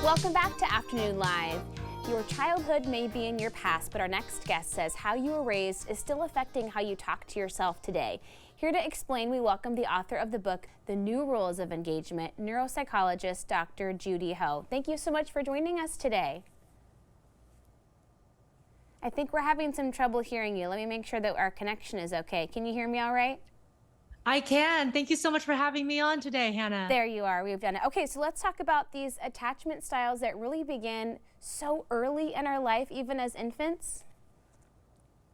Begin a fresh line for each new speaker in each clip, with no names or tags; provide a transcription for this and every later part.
Welcome back to Afternoon Live. Your childhood may be in your past, but our next guest says how you were raised is still affecting how you talk to yourself today. Here to explain, we welcome the author of the book, The New Rules of Engagement, neuropsychologist Dr. Judy Ho. Thank you so much for joining us today. I think we're having some trouble hearing you. Let me make sure that our connection is okay. Can you hear me all right?
I can. Thank you so much for having me on today, Hannah.
There you are. We've done it. Okay, so let's talk about these attachment styles that really begin so early in our life, even as infants.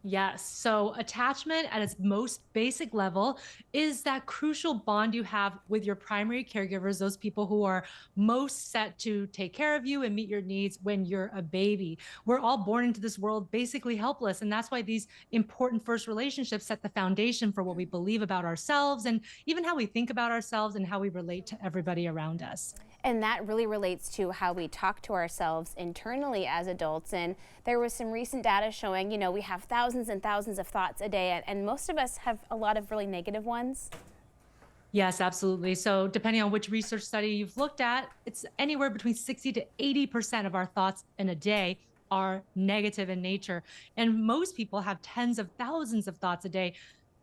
Yes. So attachment at its most basic level is that crucial bond you have with your primary caregivers, those people who are most set to take care of you and meet your needs when you're a baby. We're all born into this world basically helpless. And that's why these important first relationships set the foundation for what we believe about ourselves and even how we think about ourselves and how we relate to everybody around us.
And that really relates to how we talk to ourselves internally as adults. And there was some recent data showing, we have thousands and thousands of thoughts a day, and most of us have a lot of really negative ones.
Yes, absolutely. So depending on which research study you've looked at, it's anywhere between 60 to 80% of our thoughts in a day are negative in nature. And most people have tens of thousands of thoughts a day,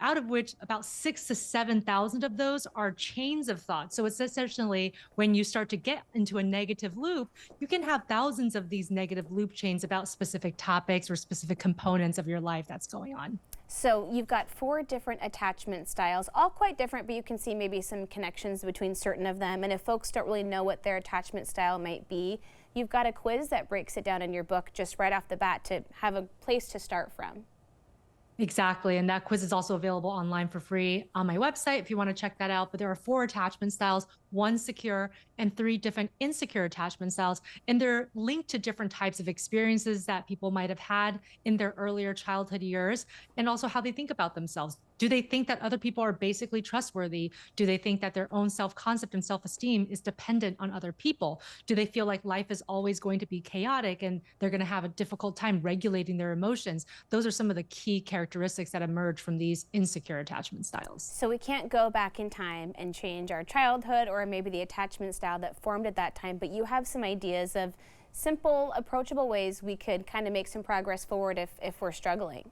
out of which about 6 to 7,000 of those are chains of thought. So it's essentially when you start to get into a negative loop, you can have thousands of these negative loop chains about specific topics or specific components of your life that's going on.
So you've got 4 different attachment styles, all quite different, but you can see maybe some connections between certain of them. And if folks don't really know what their attachment style might be, you've got a quiz that breaks it down in your book just right off the bat to have a place to start from.
Exactly. And that quiz is also available online for free on my website if you want to check that out. But there are 4 attachment styles, 1 secure and 3 different insecure attachment styles. And they're linked to different types of experiences that people might have had in their earlier childhood years and also how they think about themselves. Do they think that other people are basically trustworthy? Do they think that their own self-concept and self-esteem is dependent on other people? Do they feel like life is always going to be chaotic and they're going to have a difficult time regulating their emotions? Those are some of the key characteristics that emerge from these insecure attachment styles.
So we can't go back in time and change our childhood or maybe the attachment style that formed at that time, but you have some ideas of simple, approachable ways we could kind of make some progress forward if we're struggling.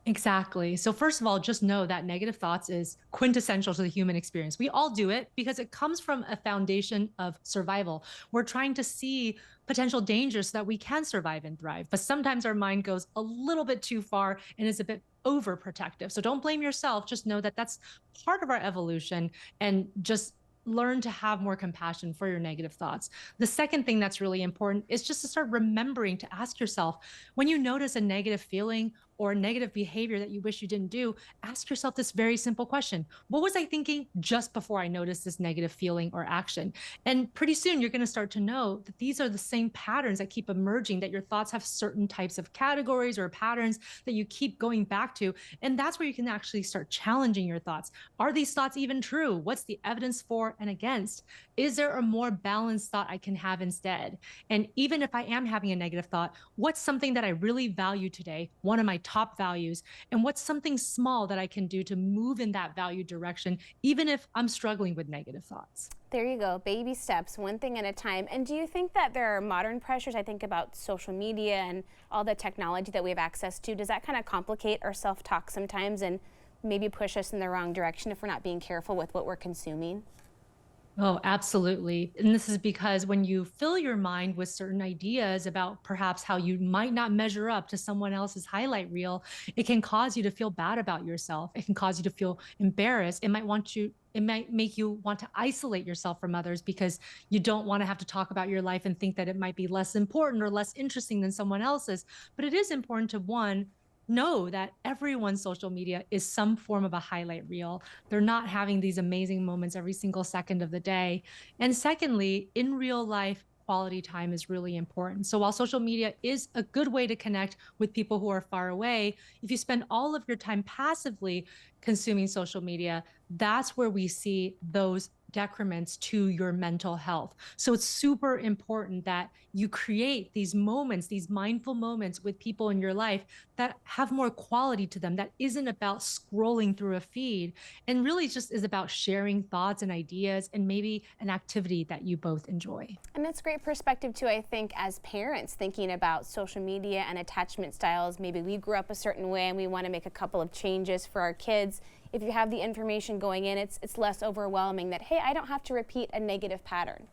Exactly. So first of all, just know that negative thoughts is quintessential to the human experience. We all do it because it comes from a foundation of survival. We're trying to see potential dangers so that we can survive and thrive. But sometimes our mind goes a little bit too far and is a bit overprotective. So don't blame yourself. Just know that that's part of our evolution and just learn to have more compassion for your negative thoughts. The second thing that's really important is just to start remembering to ask yourself, when you notice a negative feeling or negative behavior that you wish you didn't do, ask yourself this very simple question. What was I thinking just before I noticed this negative feeling or action? And pretty soon you're going to start to know that these are the same patterns that keep emerging, that your thoughts have certain types of categories or patterns that you keep going back to. And that's where you can actually start challenging your thoughts. Are these thoughts even true? What's the evidence for and against? Is there a more balanced thought I can have instead? And even if I am having a negative thought, what's something that I really value today? One of my top values, and what's something small that I can do to move in that value direction, even if I'm struggling with negative thoughts.
There you go, baby steps, one thing at a time. And do you think that there are modern pressures? I think about social media and all the technology that we have access to. Does that kind of complicate our self-talk sometimes and maybe push us in the wrong direction if we're not being careful with what we're consuming?
Oh, absolutely. And this is because when you fill your mind with certain ideas about perhaps how you might not measure up to someone else's highlight reel, it can cause you to feel bad about yourself. It can cause you to feel embarrassed. It might make you want to isolate yourself from others because you don't want to have to talk about your life and think that it might be less important or less interesting than someone else's. But it is important to, one, know that everyone's social media is some form of a highlight reel. They're not having these amazing moments every single second of the day. And secondly, in real life, quality time is really important. So while social media is a good way to connect with people who are far away, if you spend all of your time passively consuming social media, that's where we see those decrements to your mental health. So it's super important that you create these moments, these mindful moments with people in your life that have more quality to them, that isn't about scrolling through a feed and really just is about sharing thoughts and ideas and maybe an activity that you both enjoy.
And it's great perspective too, I think, as parents thinking about social media and attachment styles. Maybe we grew up a certain way and we want to make a couple of changes for our kids. If you have the information going in, it's less overwhelming that, hey, I don't have to repeat a negative pattern.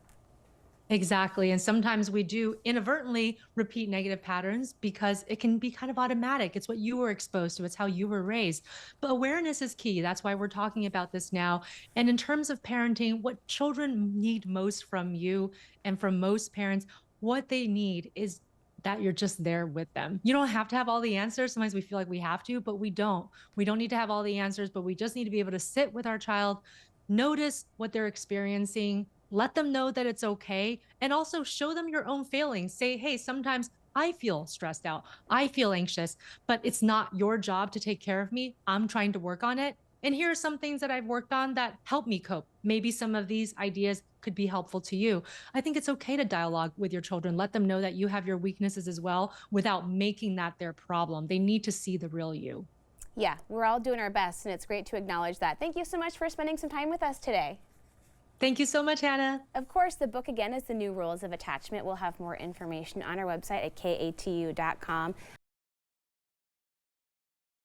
Exactly. And sometimes we do inadvertently repeat negative patterns because it can be kind of automatic. It's what you were exposed to, it's how you were raised. But awareness is key. That's why we're talking about this now. And in terms of parenting, what children need most from you and from most parents, what they need is that you're just there with them. You don't have to have all the answers. Sometimes we feel like we have to, but we don't. We don't need to have all the answers, but we just need to be able to sit with our child, notice what they're experiencing, let them know that it's okay, and also show them your own feelings. Say, hey, sometimes I feel stressed out, I feel anxious, but it's not your job to take care of me. I'm trying to work on it. And here are some things that I've worked on that help me cope. Maybe some of these ideas could be helpful to you. I think it's okay to dialogue with your children. Let them know that you have your weaknesses as well without making that their problem. They need to see the real you.
Yeah, we're all doing our best, and it's great to acknowledge that. Thank you so much for spending some time with us today.
Thank you so much, Hannah.
Of course, the book again is The New Rules of Attachment. We'll have more information on our website at katu.com.